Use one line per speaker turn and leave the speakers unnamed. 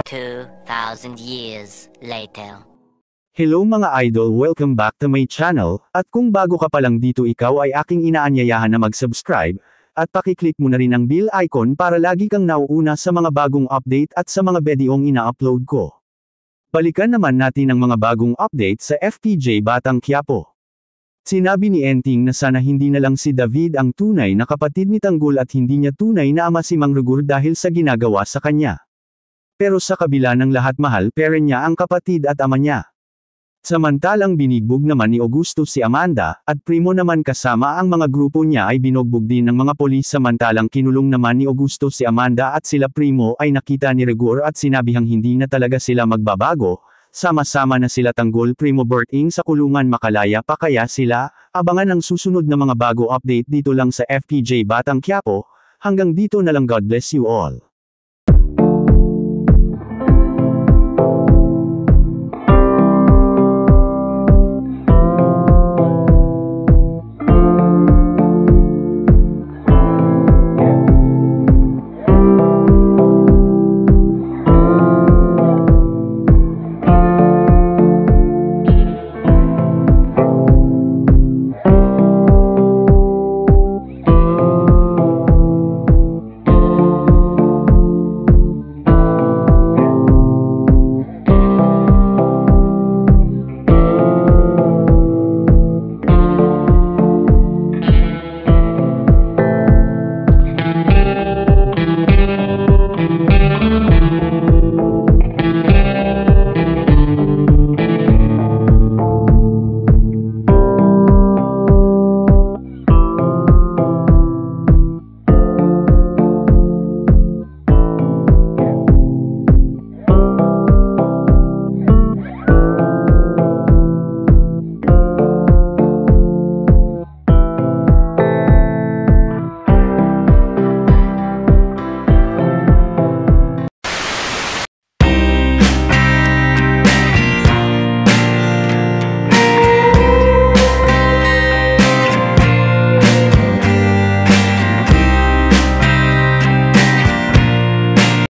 2,000 years later.
Hello mga idol, welcome back to my channel, at kung bago ka pa lang dito ikaw ay aking inaanyayahan na mag-subscribe, at pakiclick mo na rin ang bell icon para lagi kang nauuna sa mga bagong update at sa mga videong ina-upload ko. Balikan naman natin ang mga bagong update sa FPJ Batang Quiapo. Sinabi ni Enting na sana hindi na lang si David ang tunay na kapatid ni Tanggol at hindi niya tunay na ama si Mang Rugur dahil sa ginagawa sa kanya. Pero sa kabila ng lahat mahal pere niya ang kapatid at ama niya. Samantalang binigbog naman ni Augusto si Amanda, at Primo naman kasama ang mga grupo niya ay binugbog din ng mga polis samantalang kinulong naman ni Augusto si Amanda at sila Primo ay nakita ni Rugur at sinabihang hindi na talaga sila magbabago, sama-sama na sila Tanggol Primo Berting sa kulungan makalaya pa kaya sila, abangan ang susunod na mga bago update dito lang sa FPJ Batang Quiapo, hanggang dito na lang God bless you all.